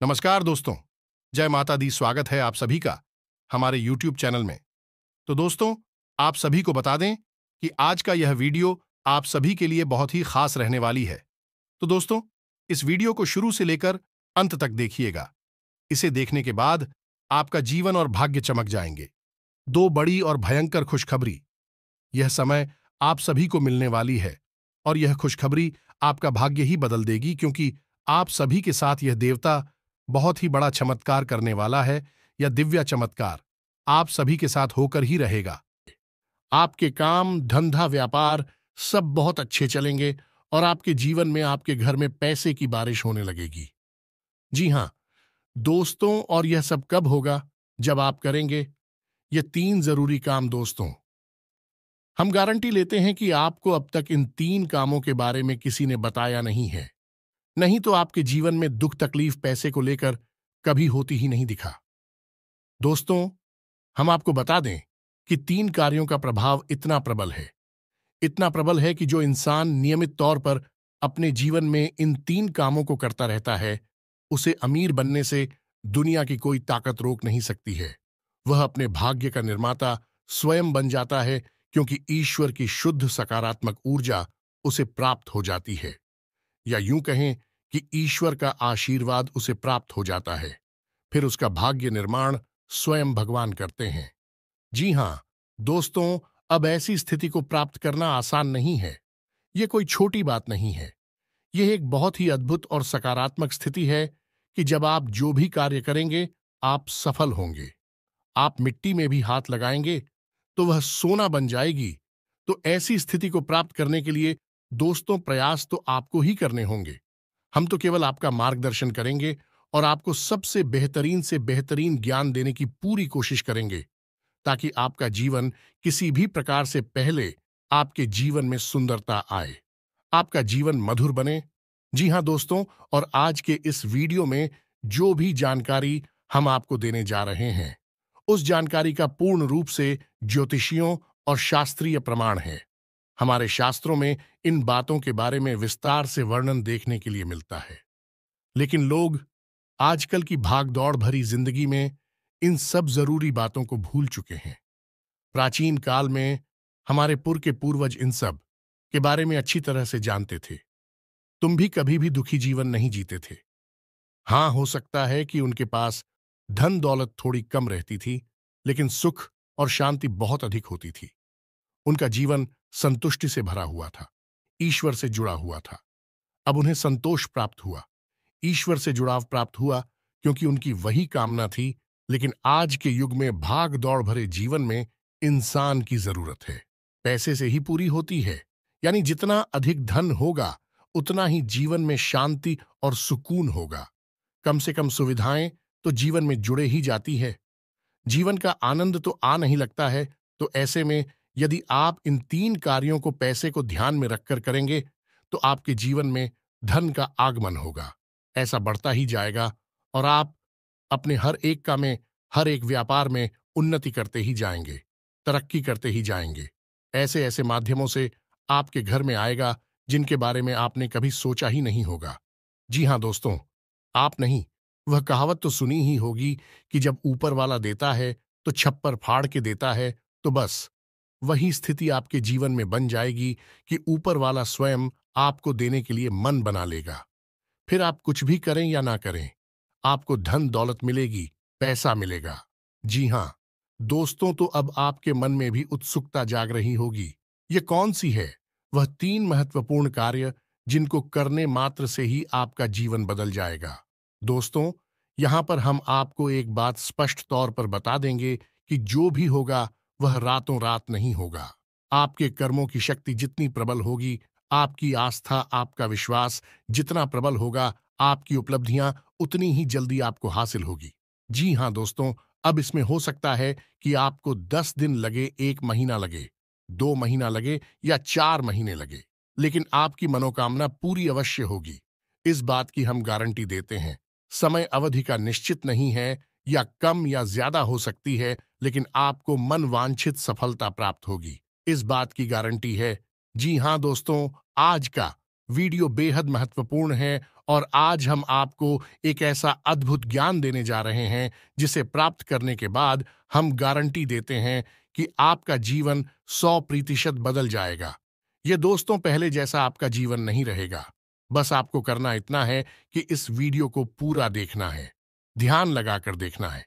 नमस्कार दोस्तों। जय माता दी। स्वागत है आप सभी का हमारे YouTube चैनल में। तो दोस्तों, आप सभी को बता दें कि आज का यह वीडियो आप सभी के लिए बहुत ही खास रहने वाली है। तो दोस्तों, इस वीडियो को शुरू से लेकर अंत तक देखिएगा। इसे देखने के बाद आपका जीवन और भाग्य चमक जाएंगे। दो बड़ी और भयंकर खुशखबरी यह समय आप सभी को मिलने वाली है, और यह खुशखबरी आपका भाग्य ही बदल देगी, क्योंकि आप सभी के साथ यह देवता बहुत ही बड़ा चमत्कार करने वाला है। यह दिव्य चमत्कार आप सभी के साथ होकर ही रहेगा। आपके काम, धंधा, व्यापार सब बहुत अच्छे चलेंगे और आपके जीवन में, आपके घर में पैसे की बारिश होने लगेगी। जी हां दोस्तों, और यह सब कब होगा? जब आप करेंगे ये तीन जरूरी काम। दोस्तों, हम गारंटी लेते हैं कि आपको अब तक इन तीन कामों के बारे में किसी ने बताया नहीं है, नहीं तो आपके जीवन में दुख, तकलीफ पैसे को लेकर कभी होती ही नहीं दिखा। दोस्तों, हम आपको बता दें कि तीन कार्यों का प्रभाव इतना प्रबल है कि जो इंसान नियमित तौर पर अपने जीवन में इन तीन कामों को करता रहता है, उसे अमीर बनने से दुनिया की कोई ताकत रोक नहीं सकती है। वह अपने भाग्य का निर्माता स्वयं बन जाता है, क्योंकि ईश्वर की शुद्ध सकारात्मक ऊर्जा उसे प्राप्त हो जाती है, या यूं कहें कि ईश्वर का आशीर्वाद उसे प्राप्त हो जाता है। फिर उसका भाग्य निर्माण स्वयं भगवान करते हैं। जी हां दोस्तों, अब ऐसी स्थिति को प्राप्त करना आसान नहीं है। यह कोई छोटी बात नहीं है। यह एक बहुत ही अद्भुत और सकारात्मक स्थिति है कि जब आप जो भी कार्य करेंगे, आप सफल होंगे। आप मिट्टी में भी हाथ लगाएंगे तो वह सोना बन जाएगी। तो ऐसी स्थिति को प्राप्त करने के लिए दोस्तों, प्रयास तो आपको ही करने होंगे। हम तो केवल आपका मार्गदर्शन करेंगे और आपको सबसे बेहतरीन से बेहतरीन ज्ञान देने की पूरी कोशिश करेंगे, ताकि आपका जीवन किसी भी प्रकार से पहले आपके जीवन में सुंदरता आए, आपका जीवन मधुर बने। जी हां दोस्तों, और आज के इस वीडियो में जो भी जानकारी हम आपको देने जा रहे हैं, उस जानकारी का पूर्ण रूप से ज्योतिषियों और शास्त्रीय प्रमाण है। हमारे शास्त्रों में इन बातों के बारे में विस्तार से वर्णन देखने के लिए मिलता है, लेकिन लोग आजकल की भागदौड़ भरी जिंदगी में इन सब जरूरी बातों को भूल चुके हैं। प्राचीन काल में हमारे के पूर्वज इन सब के बारे में अच्छी तरह से जानते थे। तुम भी कभी भी दुखी जीवन नहीं जीते थे। हां, हो सकता है कि उनके पास धन दौलत थोड़ी कम रहती थी, लेकिन सुख और शांति बहुत अधिक होती थी। उनका जीवन संतुष्टि से भरा हुआ था, ईश्वर से जुड़ा हुआ था। अब उन्हें संतोष प्राप्त हुआ, ईश्वर से जुड़ाव प्राप्त हुआ, क्योंकि उनकी वही कामना थी। लेकिन आज के युग में भाग दौड़ भरे जीवन में इंसान की जरूरत है पैसे से ही पूरी होती है। यानी जितना अधिक धन होगा, उतना ही जीवन में शांति और सुकून होगा। कम से कम सुविधाएं तो जीवन में जुड़े ही जाती है। जीवन का आनंद तो आ नहीं लगता है। तो ऐसे में यदि आप इन तीन कार्यों को पैसे को ध्यान में रखकर करेंगे, तो आपके जीवन में धन का आगमन होगा, ऐसा बढ़ता ही जाएगा, और आप अपने हर एक व्यापार में उन्नति करते ही जाएंगे, तरक्की करते ही जाएंगे। ऐसे ऐसे माध्यमों से आपके घर में आएगा जिनके बारे में आपने कभी सोचा ही नहीं होगा। जी हां दोस्तों, आप नहीं, वह कहावत तो सुनी ही होगी कि जब ऊपर वाला देता है तो छप्पर फाड़ के देता है। तो बस वही स्थिति आपके जीवन में बन जाएगी कि ऊपर वाला स्वयं आपको देने के लिए मन बना लेगा। फिर आप कुछ भी करें या ना करें, आपको धन दौलत मिलेगी, पैसा मिलेगा। जी हां दोस्तों, तो अब आपके मन में भी उत्सुकता जाग रही होगी। ये कौन सी है वह तीन महत्वपूर्ण कार्य जिनको करने मात्र से ही आपका जीवन बदल जाएगा? दोस्तों, यहां पर हम आपको एक बात स्पष्ट तौर पर बता देंगे कि जो भी होगा वह रातों रात नहीं होगा। आपके कर्मों की शक्ति जितनी प्रबल होगी, आपकी आस्था, आपका विश्वास जितना प्रबल होगा, आपकी उपलब्धियां उतनी ही जल्दी आपको हासिल होगी। जी हां दोस्तों, अब इसमें हो सकता है कि आपको 10 दिन लगे, 1 महीना लगे, 2 महीना लगे या 4 महीने लगे, लेकिन आपकी मनोकामना पूरी अवश्य होगी। इस बात की हम गारंटी देते हैं। समय अवधि का निश्चित नहीं है, या कम या ज्यादा हो सकती है, लेकिन आपको मन वांछित सफलता प्राप्त होगी, इस बात की गारंटी है। जी हां दोस्तों, आज का वीडियो बेहद महत्वपूर्ण है और आज हम आपको एक ऐसा अद्भुत ज्ञान देने जा रहे हैं जिसे प्राप्त करने के बाद हम गारंटी देते हैं कि आपका जीवन 100% बदल जाएगा। ये दोस्तों पहले जैसा आपका जीवन नहीं रहेगा। बस आपको करना इतना है कि इस वीडियो को पूरा देखना है, ध्यान लगाकर देखना है,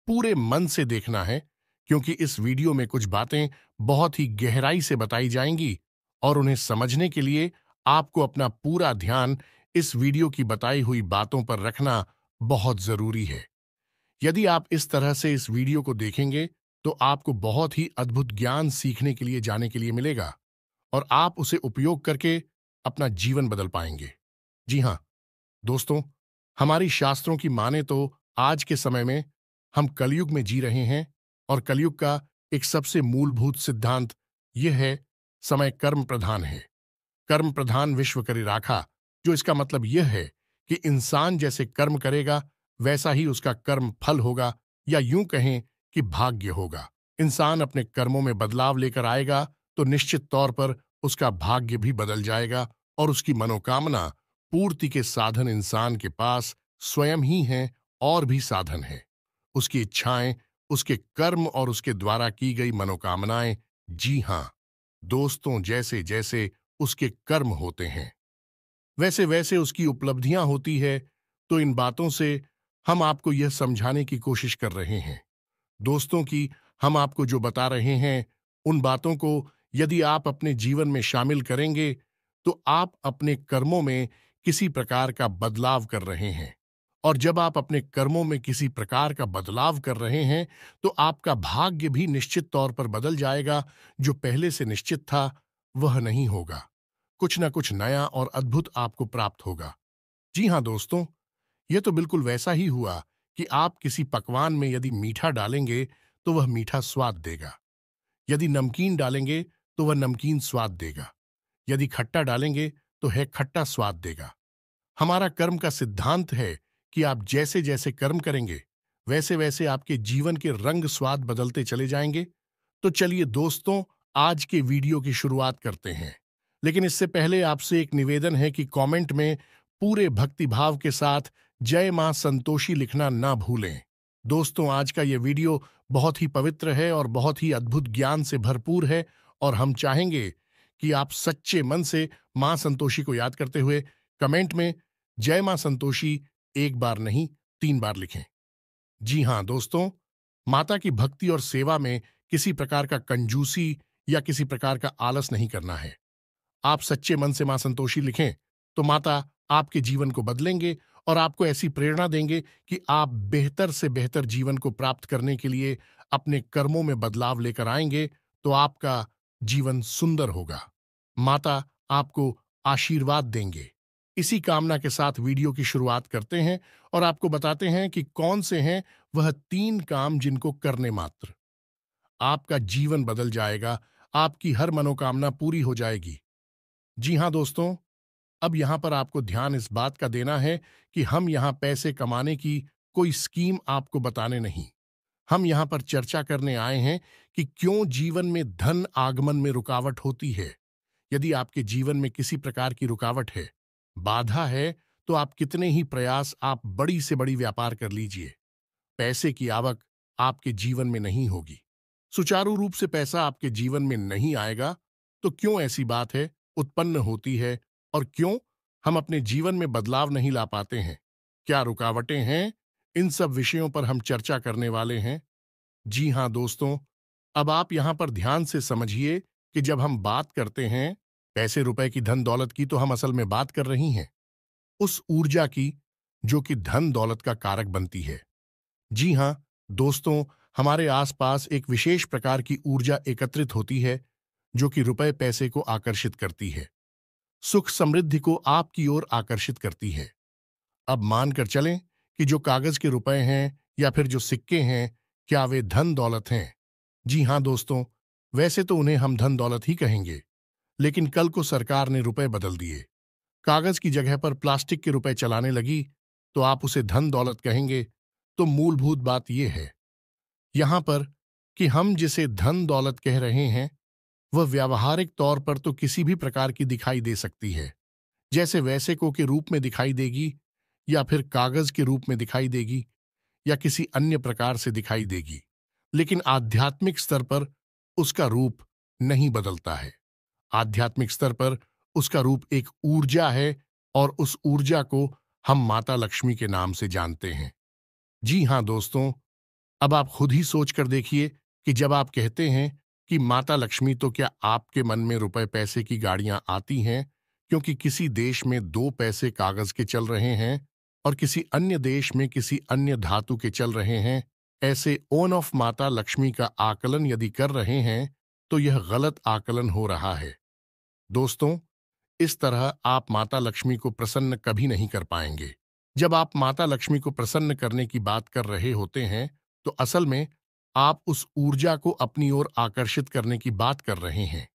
पूरे मन से देखना है, क्योंकि इस वीडियो में कुछ बातें बहुत ही गहराई से बताई जाएंगी और उन्हें समझने के लिए आपको अपना पूरा ध्यान इस वीडियो की बताई हुई बातों पर रखना बहुत जरूरी है। यदि आप इस तरह से इस वीडियो को देखेंगे तो आपको बहुत ही अद्भुत ज्ञान सीखने के लिए जाने के लिए मिलेगा और आप उसे उपयोग करके अपना जीवन बदल पाएंगे। जी हाँ दोस्तों, हमारी शास्त्रों की माने तो आज के समय में हम कलयुग में जी रहे हैं और कलयुग का एक सबसे मूलभूत सिद्धांत यह है, समय कर्म प्रधान है। कर्म प्रधान विश्व करी राखा, जो इसका मतलब यह है कि इंसान जैसे कर्म करेगा वैसा ही उसका कर्म फल होगा, या यूं कहें कि भाग्य होगा। इंसान अपने कर्मों में बदलाव लेकर आएगा तो निश्चित तौर पर उसका भाग्य भी बदल जाएगा और उसकी मनोकामना पूर्ति के साधन इंसान के पास स्वयं ही हैं और भी साधन हैं। उसकी इच्छाएं, उसके कर्म और उसके द्वारा की गई मनोकामनाएं, जी हां दोस्तों, जैसे जैसे उसके कर्म होते हैं वैसे वैसे उसकी उपलब्धियां होती है। तो इन बातों से हम आपको यह समझाने की कोशिश कर रहे हैं दोस्तों कि हम आपको जो बता रहे हैं उन बातों को यदि आप अपने जीवन में शामिल करेंगे तो आप अपने कर्मों में किसी प्रकार का बदलाव कर रहे हैं। और जब आप अपने कर्मों में किसी प्रकार का बदलाव कर रहे हैं तो आपका भाग्य भी निश्चित तौर पर बदल जाएगा। जो पहले से निश्चित था वह नहीं होगा, कुछ ना कुछ नया और अद्भुत आपको प्राप्त होगा। जी हाँ दोस्तों, यह तो बिल्कुल वैसा ही हुआ कि आप किसी पकवान में यदि मीठा डालेंगे तो वह मीठा स्वाद देगा, यदि नमकीन डालेंगे तो वह नमकीन स्वाद देगा, यदि खट्टा डालेंगे तो है खट्टा स्वाद देगा। हमारा कर्म का सिद्धांत है कि आप जैसे जैसे कर्म करेंगे वैसे वैसे आपके जीवन के रंग स्वाद बदलते चले जाएंगे। तो चलिए दोस्तों, आज के वीडियो की शुरुआत करते हैं। लेकिन इससे पहले आपसे एक निवेदन है कि कमेंट में पूरे भक्तिभाव के साथ जय मां संतोषी लिखना ना भूलें। दोस्तों, आज का ये वीडियो बहुत ही पवित्र है और बहुत ही अद्भुत ज्ञान से भरपूर है और हम चाहेंगे कि आप सच्चे मन से मां संतोषी को याद करते हुए कमेंट में जय मां संतोषी एक बार नहीं 3 बार लिखें। जी हां दोस्तों, माता की भक्ति और सेवा में किसी प्रकार का कंजूसी या किसी प्रकार का आलस नहीं करना है। आप सच्चे मन से मां संतोषी लिखें तो माता आपके जीवन को बदलेंगे और आपको ऐसी प्रेरणा देंगे कि आप बेहतर से बेहतर जीवन को प्राप्त करने के लिए अपने कर्मों में बदलाव लेकर आएंगे तो आपका जीवन सुंदर होगा। माता आपको आशीर्वाद देंगे। इसी कामना के साथ वीडियो की शुरुआत करते हैं और आपको बताते हैं कि कौन से हैं वह 3 काम जिनको करने मात्र आपका जीवन बदल जाएगा, आपकी हर मनोकामना पूरी हो जाएगी। जी हां दोस्तों, अब यहां पर आपको ध्यान इस बात का देना है कि हम यहां पैसे कमाने की कोई स्कीम आपको बताने नहीं, हम यहां पर चर्चा करने आए हैं कि क्यों जीवन में धन आगमन में रुकावट होती है। यदि आपके जीवन में किसी प्रकार की रुकावट है, बाधा है, तो आप कितने ही प्रयास आप बड़ी से बड़ी व्यापार कर लीजिए, पैसे की आवक आपके जीवन में नहीं होगी, सुचारू रूप से पैसा आपके जीवन में नहीं आएगा। तो क्यों ऐसी बात है उत्पन्न होती है और क्यों हम अपने जीवन में बदलाव नहीं ला पाते हैं, क्या रुकावटें हैं, इन सब विषयों पर हम चर्चा करने वाले हैं। जी हां दोस्तों, अब आप यहां पर ध्यान से समझिए कि जब हम बात करते हैं पैसे रुपए की, धन दौलत की, तो हम असल में बात कर रही हैं उस ऊर्जा की जो कि धन दौलत का कारक बनती है। जी हां दोस्तों, हमारे आसपास एक विशेष प्रकार की ऊर्जा एकत्रित होती है जो कि रुपए पैसे को आकर्षित करती है, सुख समृद्धि को आपकी ओर आकर्षित करती है। अब मानकर चलें कि जो कागज के रुपए हैं या फिर जो सिक्के हैं, क्या वे धन दौलत हैं? जी हां दोस्तों, वैसे तो उन्हें हम धन दौलत ही कहेंगे, लेकिन कल को सरकार ने रुपए बदल दिए, कागज की जगह पर प्लास्टिक के रुपए चलाने लगी, तो आप उसे धन दौलत कहेंगे। तो मूलभूत बात यह है यहां पर कि हम जिसे धन दौलत कह रहे हैं वह व्यावहारिक तौर पर तो किसी भी प्रकार की दिखाई दे सकती है, जैसे वैसे के रूप में दिखाई देगी, या फिर कागज के रूप में दिखाई देगी, या किसी अन्य प्रकार से दिखाई देगी, लेकिन आध्यात्मिक स्तर पर उसका रूप नहीं बदलता है। आध्यात्मिक स्तर पर उसका रूप एक ऊर्जा है, और उस ऊर्जा को हम माता लक्ष्मी के नाम से जानते हैं। जी हां दोस्तों, अब आप खुद ही सोच कर देखिए कि जब आप कहते हैं कि माता लक्ष्मी, तो क्या आपके मन में रुपए पैसे की गाड़ियां आती हैं क्योंकि किसी देश में 2 पैसे कागज के चल रहे हैं और किसी अन्य देश में किसी अन्य धातु के चल रहे हैं? ऐसे ओन ऑफ माता लक्ष्मी का आकलन यदि कर रहे हैं, तो यह गलत आकलन हो रहा है। दोस्तों, इस तरह आप माता लक्ष्मी को प्रसन्न कभी नहीं कर पाएंगे। जब आप माता लक्ष्मी को प्रसन्न करने की बात कर रहे होते हैं, तो असल में आप उस ऊर्जा को अपनी ओर आकर्षित करने की बात कर रहे हैं,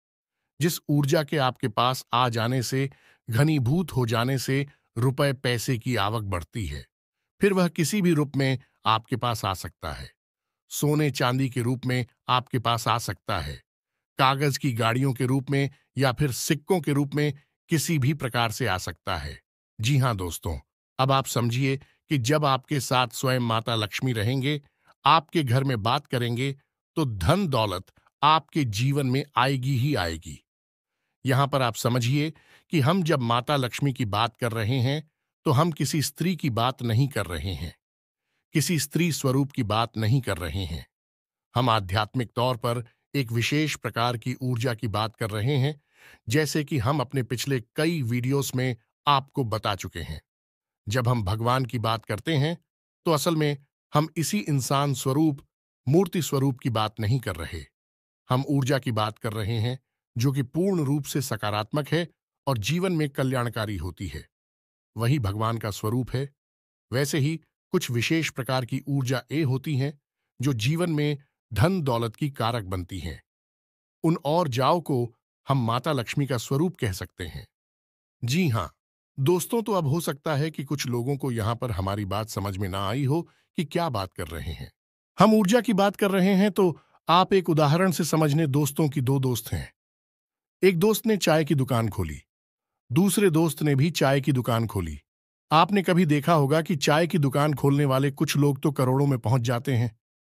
जिस ऊर्जा के आपके पास आ जाने से, घनीभूत हो जाने से रुपए पैसे की आवक बढ़ती है। फिर वह किसी भी रूप में आपके पास आ सकता है। सोने चांदी के रूप में आपके पास आ सकता है, कागज की गाड़ियों के रूप में, या फिर सिक्कों के रूप में, किसी भी प्रकार से आ सकता है। जी हां दोस्तों, अब आप समझिए कि जब आपके साथ स्वयं माता लक्ष्मी रहेंगे, आपके घर में बात करेंगे, तो धन दौलत आपके जीवन में आएगी ही आएगी। यहां पर आप समझिए कि हम जब माता लक्ष्मी की बात कर रहे हैं, तो हम किसी स्त्री की बात नहीं कर रहे हैं, किसी स्त्री स्वरूप की बात नहीं कर रहे हैं। हम आध्यात्मिक तौर पर एक विशेष प्रकार की ऊर्जा की बात कर रहे हैं, जैसे कि हम अपने पिछले कई वीडियोस में आपको बता चुके हैं। जब हम भगवान की बात करते हैं, तो असल में हम इसी इंसान स्वरूप, मूर्ति स्वरूप की बात नहीं कर रहे। हम ऊर्जा की बात कर रहे हैं, जो कि पूर्ण रूप से सकारात्मक है और जीवन में कल्याणकारी होती है। वही भगवान का स्वरूप है। वैसे ही कुछ विशेष प्रकार की ऊर्जा होती हैं, जो जीवन में धन दौलत की कारक बनती हैं। उन और जाओ को हम माता लक्ष्मी का स्वरूप कह सकते हैं। जी हां दोस्तों, तो अब हो सकता है कि कुछ लोगों को यहां पर हमारी बात समझ में ना आई हो कि क्या बात कर रहे हैं। हम ऊर्जा की बात कर रहे हैं, तो आप एक उदाहरण से समझने। दोस्तों की 2 दोस्त हैं। एक दोस्त ने चाय की दुकान खोली, दूसरे दोस्त ने भी चाय की दुकान खोली। आपने कभी देखा होगा कि चाय की दुकान खोलने वाले कुछ लोग तो करोड़ों में पहुंच जाते हैं,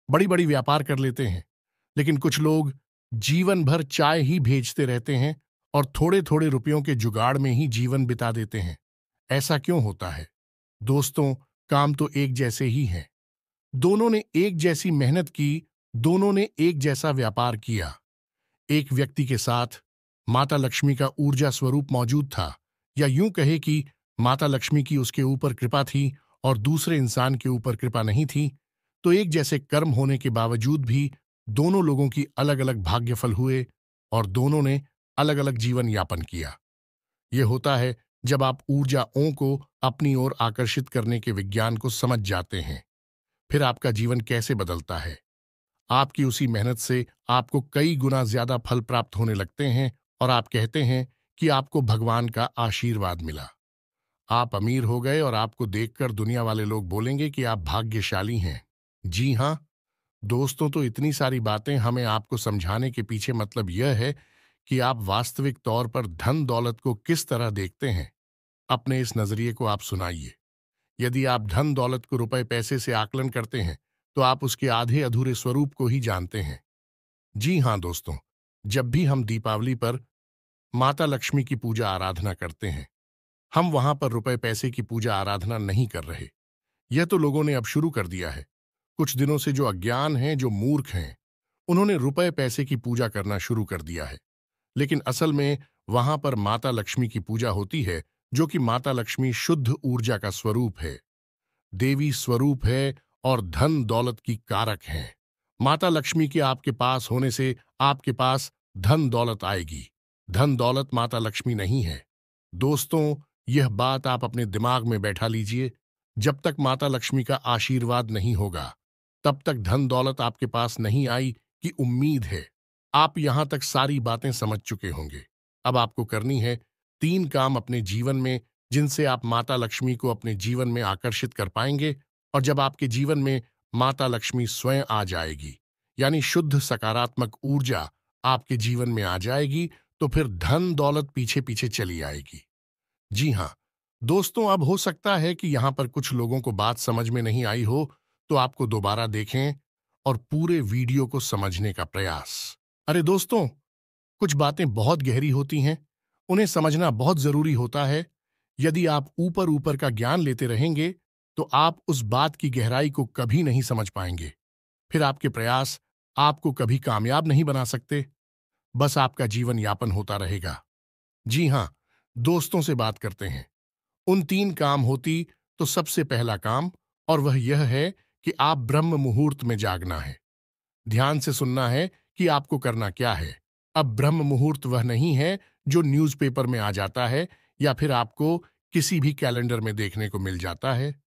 बड़ी बड़ी व्यापार कर लेते हैं, लेकिन कुछ लोग जीवन भर चाय ही भेजते रहते हैं और थोड़े थोड़े रुपयों के जुगाड़ में ही जीवन बिता देते हैं। ऐसा क्यों होता है? दोस्तों, काम तो एक जैसे ही हैं। दोनों ने एक जैसी मेहनत की, दोनों ने एक जैसा व्यापार किया। एक व्यक्ति के साथ माता लक्ष्मी का ऊर्जा स्वरूप मौजूद था, या यूं कहे कि माता लक्ष्मी की उसके ऊपर कृपा थी और दूसरे इंसान के ऊपर कृपा नहीं थी, तो एक जैसे कर्म होने के बावजूद भी दोनों लोगों की अलग अलग भाग्यफल हुए और दोनों ने अलग अलग जीवन यापन किया। यह होता है जब आप ऊर्जाओं को अपनी ओर आकर्षित करने के विज्ञान को समझ जाते हैं। फिर आपका जीवन कैसे बदलता है। आपकी उसी मेहनत से आपको कई गुना ज्यादा फल प्राप्त होने लगते हैं, और आप कहते हैं कि आपको भगवान का आशीर्वाद मिला। आप अमीर हो गए और आपको देखकर दुनिया वाले लोग बोलेंगे कि आप भाग्यशाली हैं। जी हां दोस्तों, तो इतनी सारी बातें हमें आपको समझाने के पीछे मतलब यह है कि आप वास्तविक तौर पर धन दौलत को किस तरह देखते हैं। अपने इस नजरिए को आप सुनाइए। यदि आप धन दौलत को रुपए पैसे से आकलन करते हैं, तो आप उसके आधे अधूरे स्वरूप को ही जानते हैं। जी हां दोस्तों, जब भी हम दीपावली पर माता लक्ष्मी की पूजा आराधना करते हैं, हम वहां पर रुपए पैसे की पूजा आराधना नहीं कर रहे। यह तो लोगों ने अब शुरू कर दिया है। कुछ दिनों से जो अज्ञान हैं, जो मूर्ख हैं, उन्होंने रुपए पैसे की पूजा करना शुरू कर दिया है। लेकिन असल में वहां पर माता लक्ष्मी की पूजा होती है, जो कि माता लक्ष्मी शुद्ध ऊर्जा का स्वरूप है, देवी स्वरूप है और धन दौलत की कारक है। माता लक्ष्मी के आपके पास होने से आपके पास धन दौलत आएगी। धन दौलत माता लक्ष्मी नहीं है। दोस्तों, यह बात आप अपने दिमाग में बैठा लीजिए। जब तक माता लक्ष्मी का आशीर्वाद नहीं होगा, तब तक धन दौलत आपके पास नहीं आई कि उम्मीद है। आप यहां तक सारी बातें समझ चुके होंगे। अब आपको करनी है 3 काम अपने जीवन में, जिनसे आप माता लक्ष्मी को अपने जीवन में आकर्षित कर पाएंगे। और जब आपके जीवन में माता लक्ष्मी स्वयं आ जाएगी, यानी शुद्ध सकारात्मक ऊर्जा आपके जीवन में आ जाएगी, तो फिर धन दौलत पीछे पीछे चली आएगी। जी हाँ दोस्तों, अब हो सकता है कि यहाँ पर कुछ लोगों को बात समझ में नहीं आई हो, तो आपको दोबारा देखें और पूरे वीडियो को समझने का प्रयास। अरे दोस्तों, कुछ बातें बहुत गहरी होती हैं, उन्हें समझना बहुत जरूरी होता है। यदि आप ऊपर ऊपर का ज्ञान लेते रहेंगे तो आप उस बात की गहराई को कभी नहीं समझ पाएंगे। फिर आपके प्रयास आपको कभी कामयाब नहीं बना सकते, बस आपका जीवन यापन होता रहेगा। जी हाँ, दोस्तों से बात करते हैं। उन 3 काम होती तो सबसे पहला काम, और वह यह है कि आप ब्रह्म मुहूर्त में जागना है। ध्यान से सुनना है कि आपको करना क्या है। अब ब्रह्म मुहूर्त वह नहीं है जो न्यूज़पेपर में आ जाता है या फिर आपको किसी भी कैलेंडर में देखने को मिल जाता है।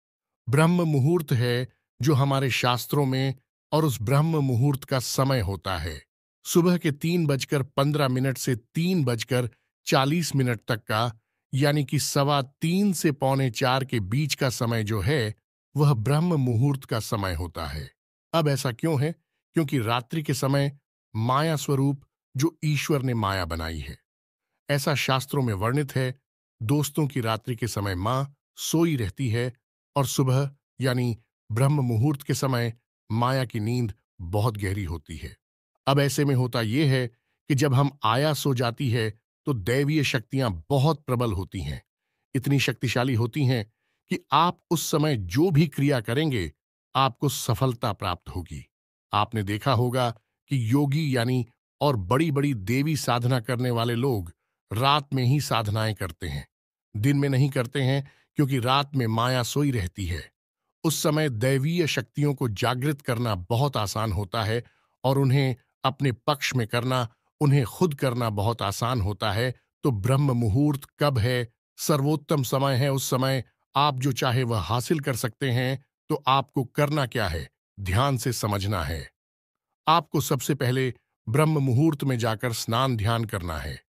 ब्रह्म मुहूर्त है जो हमारे शास्त्रों में, और उस ब्रह्म मुहूर्त का समय होता है सुबह के 3:15 से 3:40 तक का, यानी कि 3:15 से 3:45 के बीच का समय जो है वह ब्रह्म मुहूर्त का समय होता है। अब ऐसा क्यों है? क्योंकि रात्रि के समय माया स्वरूप जो ईश्वर ने माया बनाई है, ऐसा शास्त्रों में वर्णित है। दोस्तों की रात्रि के समय मां सोई रहती है और सुबह यानी ब्रह्म मुहूर्त के समय माया की नींद बहुत गहरी होती है। अब ऐसे में होता यह है कि जब हम आया सो जाती है तो दैवीय शक्तियां बहुत प्रबल होती हैं, इतनी शक्तिशाली होती हैं कि आप उस समय जो भी क्रिया करेंगे आपको सफलता प्राप्त होगी। आपने देखा होगा कि योगी यानी और बड़ी बड़ी देवी साधना करने वाले लोग रात में ही साधनाएं करते हैं, दिन में नहीं करते हैं, क्योंकि रात में माया सोई रहती है। उस समय दैवीय शक्तियों को जागृत करना बहुत आसान होता है और उन्हें अपने पक्ष में करना, उन्हें खुद करना बहुत आसान होता है। तो ब्रह्म मुहूर्त कब है? सर्वोत्तम समय है। उस समय आप जो चाहे वह हासिल कर सकते हैं। तो आपको करना क्या है? ध्यान से समझना है। आपको सबसे पहले ब्रह्म मुहूर्त में जाकर स्नान ध्यान करना है,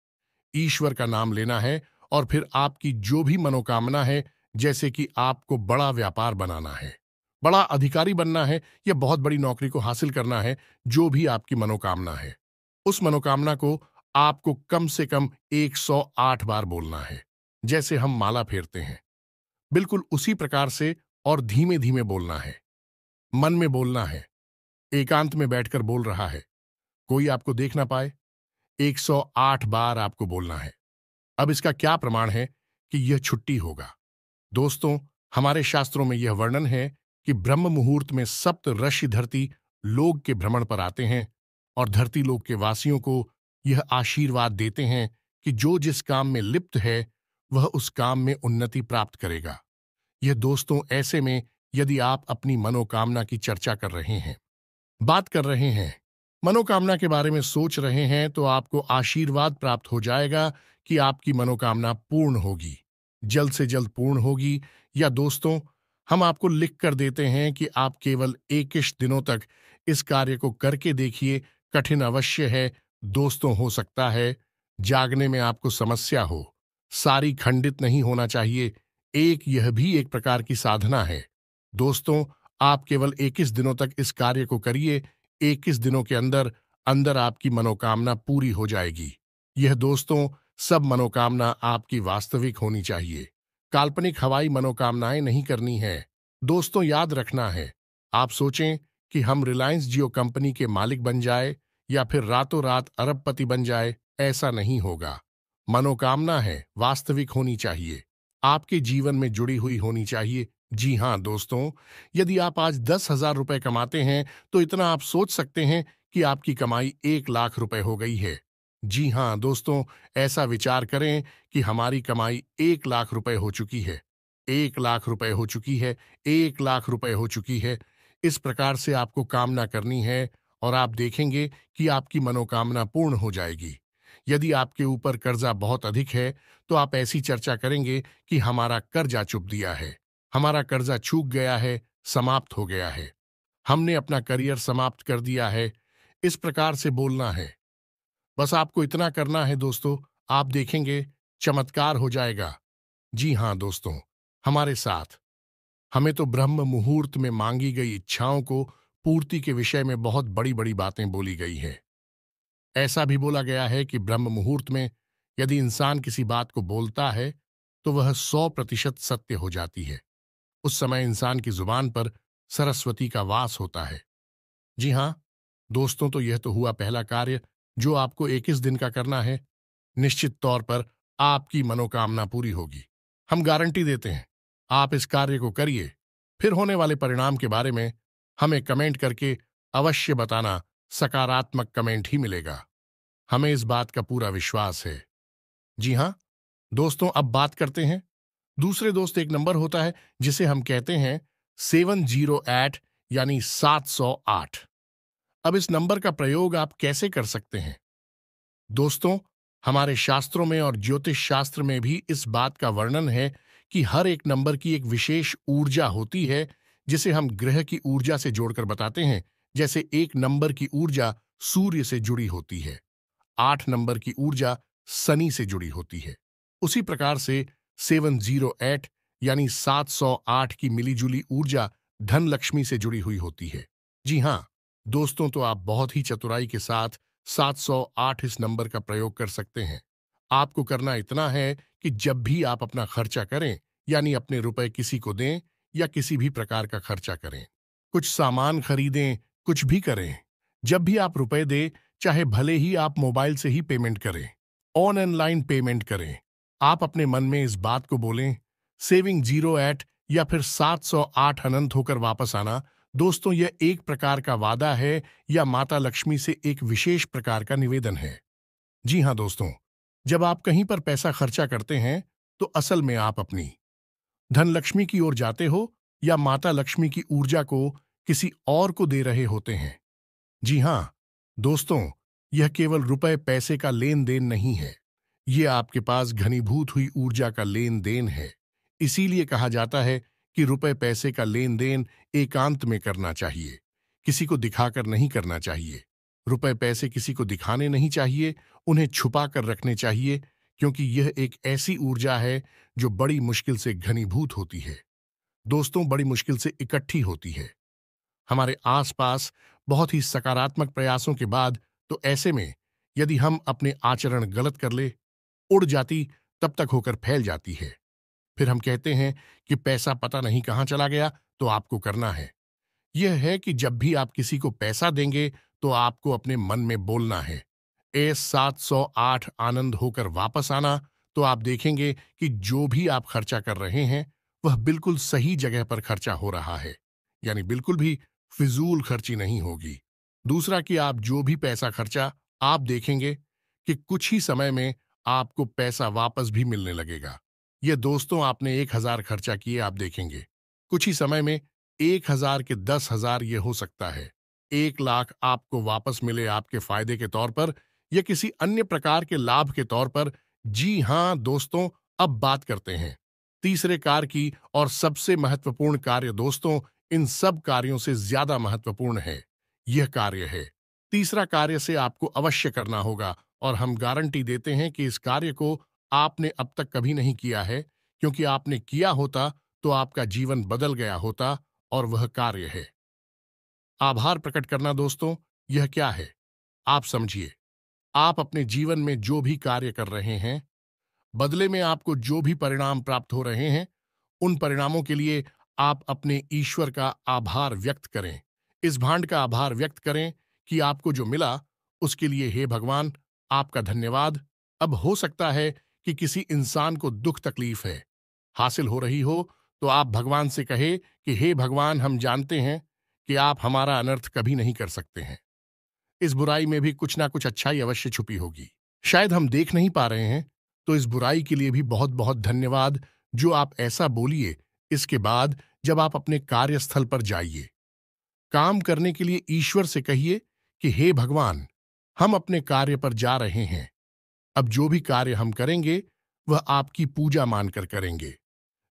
ईश्वर का नाम लेना है, और फिर आपकी जो भी मनोकामना है, जैसे कि आपको बड़ा व्यापार बनाना है, बड़ा अधिकारी बनना है, या बहुत बड़ी नौकरी को हासिल करना है, जो भी आपकी मनोकामना है, उस मनोकामना को आपको कम से कम 108 बार बोलना है। जैसे हम माला फेरते हैं, बिल्कुल उसी प्रकार से, और धीमे धीमे बोलना है, मन में बोलना है, एकांत में बैठकर बोल रहा है, कोई आपको देख ना पाए। 108 बार आपको बोलना है। अब इसका क्या प्रमाण है कि यह छुट्टी होगा? दोस्तों, हमारे शास्त्रों में यह वर्णन है कि ब्रह्म मुहूर्त में सप्त ऋषि धरती लोक के भ्रमण पर आते हैं और धरती लोक के वासियों को यह आशीर्वाद देते हैं कि जो जिस काम में लिप्त है वह उस काम में उन्नति प्राप्त करेगा। यह दोस्तों ऐसे में, यदि आप अपनी मनोकामना की चर्चा कर रहे हैं, बात कर रहे हैं, मनोकामना के बारे में सोच रहे हैं, तो आपको आशीर्वाद प्राप्त हो जाएगा कि आपकी मनोकामना पूर्ण होगी, जल्द से जल्द पूर्ण होगी। या दोस्तों, हम आपको लिख कर देते हैं कि आप केवल 21 दिनों तक इस कार्य को करके देखिए। कठिन अवश्य है दोस्तों, हो सकता है जागने में आपको समस्या हो, सारी खंडित नहीं होना चाहिए। यह भी एक प्रकार की साधना है। दोस्तों, आप केवल 21 दिनों तक इस कार्य को करिए। 21 दिनों के अंदर अंदर आपकी मनोकामना पूरी हो जाएगी। यह दोस्तों, सब मनोकामना आपकी वास्तविक होनी चाहिए। काल्पनिक हवाई मनोकामनाएं नहीं करनी है। दोस्तों, याद रखना है, आप सोचें कि हम रिलायंस जियो कंपनी के मालिक बन जाए या फिर रातों रात अरबपति बन जाए, ऐसा नहीं होगा। मनोकामना है वास्तविक होनी चाहिए, आपके जीवन में जुड़ी हुई होनी चाहिए। जी हाँ दोस्तों, यदि आप आज 10,000 रुपए कमाते हैं तो इतना आप सोच सकते हैं कि आपकी कमाई 1,00,000 रुपए हो गई है। जी हाँ दोस्तों, ऐसा विचार करें कि हमारी कमाई 1,00,000 रुपए हो चुकी है, 1,00,000 रुपए हो चुकी है, 1,00,000 रुपए हो चुकी है। इस प्रकार से आपको कामना करनी है और आप देखेंगे कि आपकी मनोकामना पूर्ण हो जाएगी। यदि आपके ऊपर कर्जा बहुत अधिक है तो आप ऐसी चर्चा करेंगे कि हमारा कर्जा चुक दिया है, हमारा कर्जा चूक गया है, समाप्त हो गया है, हमने अपना करियर समाप्त कर दिया है। इस प्रकार से बोलना है। बस आपको इतना करना है दोस्तों, आप देखेंगे चमत्कार हो जाएगा। जी हाँ दोस्तों, हमारे साथ हमें तो ब्रह्म मुहूर्त में मांगी गई इच्छाओं को पूर्ति के विषय में बहुत बड़ी बड़ी बातें बोली गई है। ऐसा भी बोला गया है कि ब्रह्म मुहूर्त में यदि इंसान किसी बात को बोलता है तो वह 100% सत्य हो जाती है। उस समय इंसान की जुबान पर सरस्वती का वास होता है। जी हाँ दोस्तों, तो यह तो हुआ पहला कार्य जो आपको 21 दिन का करना है। निश्चित तौर पर आपकी मनोकामना पूरी होगी। हम गारंटी देते हैं। आप इस कार्य को करिए, फिर होने वाले परिणाम के बारे में हमें कमेंट करके अवश्य बताना। सकारात्मक कमेंट ही मिलेगा, हमें इस बात का पूरा विश्वास है। जी हाँ दोस्तों, अब बात करते हैं दूसरे दोस्त। एक नंबर होता है जिसे हम कहते हैं 708 यानी 708। अब इस नंबर का प्रयोग आप कैसे कर सकते हैं दोस्तों? हमारे शास्त्रों में और ज्योतिष शास्त्र में भी इस बात का वर्णन है कि हर एक नंबर की एक विशेष ऊर्जा होती है, जिसे हम ग्रह की ऊर्जा से जोड़कर बताते हैं। जैसे एक नंबर की ऊर्जा सूर्य से जुड़ी होती है, 8 नंबर की ऊर्जा शनि से जुड़ी होती है। उसी प्रकार से 708 यानी 708 की मिलीजुली ऊर्जा धन लक्ष्मी से जुड़ी हुई होती है। जी हाँ दोस्तों, तो आप बहुत ही चतुराई के साथ 708 इस नंबर का प्रयोग कर सकते हैं। आपको करना इतना है कि जब भी आप अपना खर्चा करें, यानी अपने रुपए किसी को दें या किसी भी प्रकार का खर्चा करें, कुछ सामान खरीदें, कुछ भी करें, जब भी आप रुपए दें, चाहे भले ही आप मोबाइल से ही पेमेंट करें, ऑनलाइन पेमेंट करें, आप अपने मन में इस बात को बोलें, सेविंग 08 या फिर 708 अनंत होकर वापस आना। दोस्तों, यह एक प्रकार का वादा है या माता लक्ष्मी से एक विशेष प्रकार का निवेदन है। जी हाँ दोस्तों, जब आप कहीं पर पैसा खर्चा करते हैं तो असल में आप अपनी धन लक्ष्मी की ओर जाते हो या माता लक्ष्मी की ऊर्जा को किसी और को दे रहे होते हैं। जी हाँ दोस्तों, यह केवल रुपए पैसे का लेन देन नहीं है, यह आपके पास घनीभूत हुई ऊर्जा का लेन देन है। इसीलिए कहा जाता है कि रुपए पैसे का लेन देन एकांत में करना चाहिए, किसी को दिखाकर नहीं करना चाहिए। रुपए पैसे किसी को दिखाने नहीं चाहिए, उन्हें छुपा कर रखने चाहिए, क्योंकि यह एक ऐसी ऊर्जा है जो बड़ी मुश्किल से घनीभूत होती है। दोस्तों, बड़ी मुश्किल से इकट्ठी होती है हमारे आसपास बहुत ही सकारात्मक प्रयासों के बाद। तो ऐसे में यदि हम अपने आचरण गलत कर ले, उड़ जाती, तब तक होकर फैल जाती है। फिर हम कहते हैं कि पैसा पता नहीं कहां चला गया। तो आपको करना है यह है कि जब भी आप किसी को पैसा देंगे तो आपको अपने मन में बोलना है, ए 708 आनंद होकर वापस आना। तो आप देखेंगे कि जो भी आप खर्चा कर रहे हैं वह बिल्कुल सही जगह पर खर्चा हो रहा है, यानी बिल्कुल भी फिजूल खर्ची नहीं होगी। दूसरा कि आप जो भी पैसा खर्चा, आप देखेंगे कि कुछ ही समय में आपको पैसा वापस भी मिलने लगेगा। ये दोस्तों, आपने 1000 खर्चा किए, आप देखेंगे कुछ ही समय में 1000 के 10,000 ये हो सकता है। 1 लाख आपको वापस मिले आपके फायदे के तौर पर या किसी अन्य प्रकार के लाभ के तौर पर। जी हां दोस्तों, अब बात करते हैं तीसरे कार्य की, और सबसे महत्वपूर्ण कार्य दोस्तों, इन सब कार्यों से ज्यादा महत्वपूर्ण है। यह कार्य है तीसरा कार्य से आपको अवश्य करना होगा, और हम गारंटी देते हैं कि इस कार्य को आपने अब तक कभी नहीं किया है, क्योंकि आपने किया होता तो आपका जीवन बदल गया होता। और वह कार्य है आभार प्रकट करना। दोस्तों, यह क्या है आप समझिए। आप अपने जीवन में जो भी कार्य कर रहे हैं, बदले में आपको जो भी परिणाम प्राप्त हो रहे हैं, उन परिणामों के लिए आप अपने ईश्वर का आभार व्यक्त करें। इस भांड का आभार व्यक्त करें कि आपको जो मिला उसके लिए हे भगवान, आपका धन्यवाद। अब हो सकता है कि किसी इंसान को दुख तकलीफ है हासिल हो रही हो, तो आप भगवान से कहे कि हे भगवान, हम जानते हैं कि आप हमारा अनर्थ कभी नहीं कर सकते हैं। इस बुराई में भी कुछ ना कुछ अच्छाई अवश्य छुपी होगी, शायद हम देख नहीं पा रहे हैं। तो इस बुराई के लिए भी बहुत बहुत धन्यवाद जो आप ऐसा बोलिए। इसके बाद जब आप अपने कार्यस्थल पर जाइए, काम करने के लिए ईश्वर से कहिए कि हे भगवान, हम अपने कार्य पर जा रहे हैं। अब जो भी कार्य हम करेंगे वह आपकी पूजा मानकर करेंगे।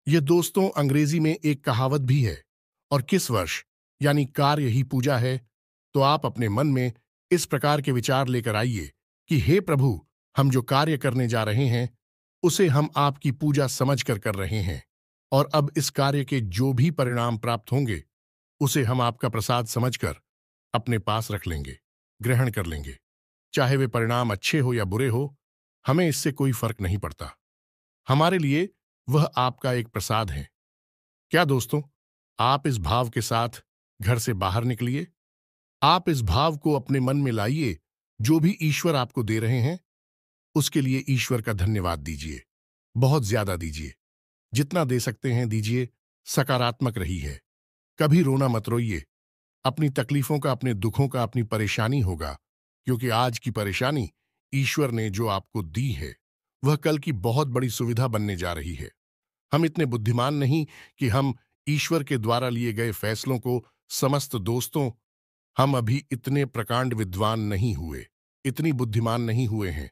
यह दोस्तों अंग्रेजी में एक कहावत भी है, और किस वर्ष यानी कार्य ही पूजा है। तो आप अपने मन में इस प्रकार के विचार लेकर आइए कि हे प्रभु, हम जो कार्य करने जा रहे हैं उसे हम आपकी पूजा समझकर कर रहे हैं, और अब इस कार्य के जो भी परिणाम प्राप्त होंगे उसे हम आपका प्रसाद समझकर अपने पास रख लेंगे, ग्रहण कर लेंगे। चाहे वे परिणाम अच्छे हो या बुरे हो, हमें इससे कोई फर्क नहीं पड़ता। हमारे लिए वह आपका एक प्रसाद है। क्या दोस्तों, आप इस भाव के साथ घर से बाहर निकलिए। आप इस भाव को अपने मन में लाइए। जो भी ईश्वर आपको दे रहे हैं, उसके लिए ईश्वर का धन्यवाद दीजिए। बहुत ज्यादा दीजिए। जितना दे सकते हैं दीजिए। सकारात्मक रही है। कभी रोना मत रोइए। अपनी तकलीफों का, अपने दुखों का, अपनी परेशानी होगा, क्योंकि आज की परेशानी ईश्वर ने जो आपको दी है, वह कल की बहुत बड़ी सुविधा बनने जा रही है। हम इतने बुद्धिमान नहीं कि हम ईश्वर के द्वारा लिए गए फैसलों को समस्त दोस्तों, हम अभी इतने प्रकांड विद्वान नहीं हुए, इतनी बुद्धिमान नहीं हुए हैं।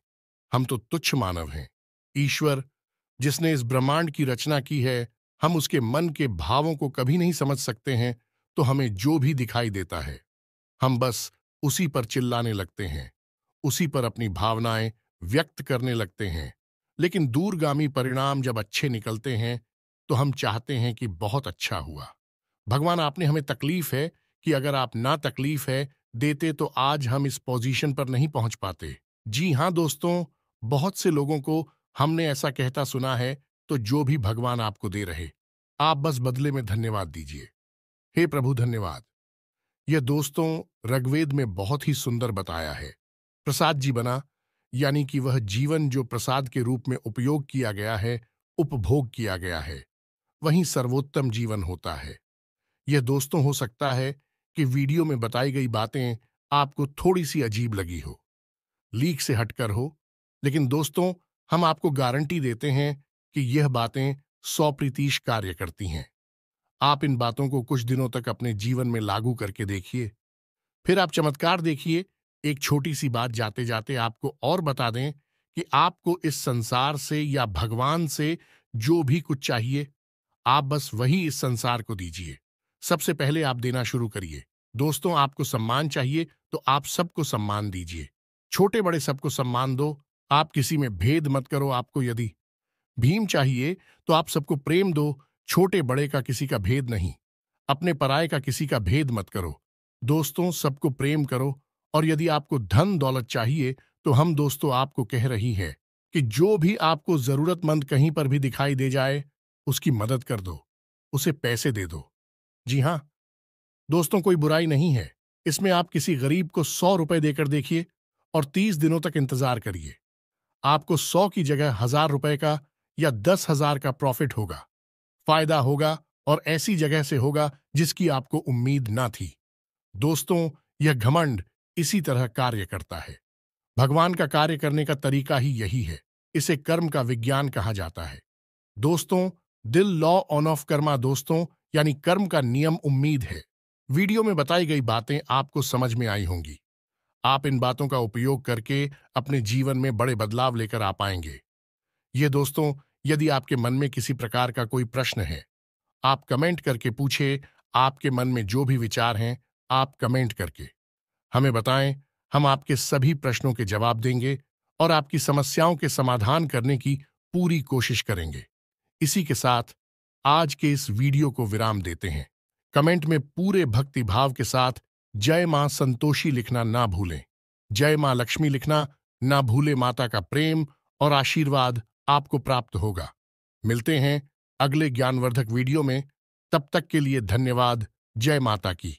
हम तो तुच्छ मानव हैं। ईश्वर, जिसने इस ब्रह्मांड की रचना की है, हम उसके मन के भावों को कभी नहीं समझ सकते हैं। तो हमें जो भी दिखाई देता है, हम बस उसी पर चिल्लाने लगते हैं, उसी पर अपनी भावनाएं व्यक्त करने लगते हैं। लेकिन दूरगामी परिणाम जब अच्छे निकलते हैं, तो हम चाहते हैं कि बहुत अच्छा हुआ। भगवान, आपने हमें तकलीफ है कि अगर आप ना तकलीफ है देते तो आज हम इस पोजीशन पर नहीं पहुंच पाते। जी हां दोस्तों, बहुत से लोगों को हमने ऐसा कहता सुना है। तो जो भी भगवान आपको दे रहे, आप बस बदले में धन्यवाद दीजिए। हे प्रभु, धन्यवाद। यह दोस्तों ऋग्वेद में बहुत ही सुंदर बताया है। प्रसाद जी बना, यानी कि वह जीवन जो प्रसाद के रूप में उपयोग किया गया है, उपभोग किया गया है, वही सर्वोत्तम जीवन होता है। यह दोस्तों हो सकता है कि वीडियो में बताई गई बातें आपको थोड़ी सी अजीब लगी हो, लीक से हटकर हो, लेकिन दोस्तों, हम आपको गारंटी देते हैं कि यह बातें 100% कार्य करती हैं। आप इन बातों को कुछ दिनों तक अपने जीवन में लागू करके देखिए, फिर आप चमत्कार देखिए। एक छोटी सी बात जाते जाते आपको और बता दें कि आपको इस संसार से या भगवान से जो भी कुछ चाहिए, आप बस वही इस संसार को दीजिए। सबसे पहले आप देना शुरू करिए। दोस्तों, आपको सम्मान चाहिए तो आप सबको सम्मान दीजिए। छोटे बड़े सबको सम्मान दो। आप किसी में भेद मत करो। आपको यदि भीम चाहिए तो आप सबको प्रेम दो। छोटे बड़े का किसी का भेद नहीं। अपने पराये का किसी का भेद मत करो। दोस्तों, सबको प्रेम करो। और यदि आपको धन दौलत चाहिए, तो हम दोस्तों आपको कह रही है कि जो भी आपको जरूरतमंद कहीं पर भी दिखाई दे जाए, उसकी मदद कर दो, उसे पैसे दे दो। जी हां दोस्तों, कोई बुराई नहीं है इसमें। आप किसी गरीब को 100 रुपए देकर देखिए और 30 दिनों तक इंतजार करिए। आपको 100 की जगह 1000 रुपए का या 10,000 का प्रॉफिट होगा, फायदा होगा, और ऐसी जगह से होगा जिसकी आपको उम्मीद ना थी। दोस्तों, यह घमंड इसी तरह कार्य करता है। भगवान का कार्य करने का तरीका ही यही है। इसे कर्म का विज्ञान कहा जाता है। दोस्तों, दिल लॉ ऑन ऑफ कर्मा दोस्तों, यानी कर्म का नियम उम्मीद है। वीडियो में बताई गई बातें आपको समझ में आई होंगी। आप इन बातों का उपयोग करके अपने जीवन में बड़े बदलाव लेकर आ पाएंगे। ये दोस्तों, यदि आपके मन में किसी प्रकार का कोई प्रश्न है, आप कमेंट करके पूछे। आपके मन में जो भी विचार हैं, आप कमेंट करके हमें बताएं। हम आपके सभी प्रश्नों के जवाब देंगे और आपकी समस्याओं के समाधान करने की पूरी कोशिश करेंगे। इसी के साथ आज के इस वीडियो को विराम देते हैं। कमेंट में पूरे भक्ति भाव के साथ जय मां संतोषी लिखना ना भूलें। जय मां लक्ष्मी लिखना ना भूले। माता का प्रेम और आशीर्वाद आपको प्राप्त होगा। मिलते हैं अगले ज्ञानवर्धक वीडियो में। तब तक के लिए धन्यवाद। जय माता की।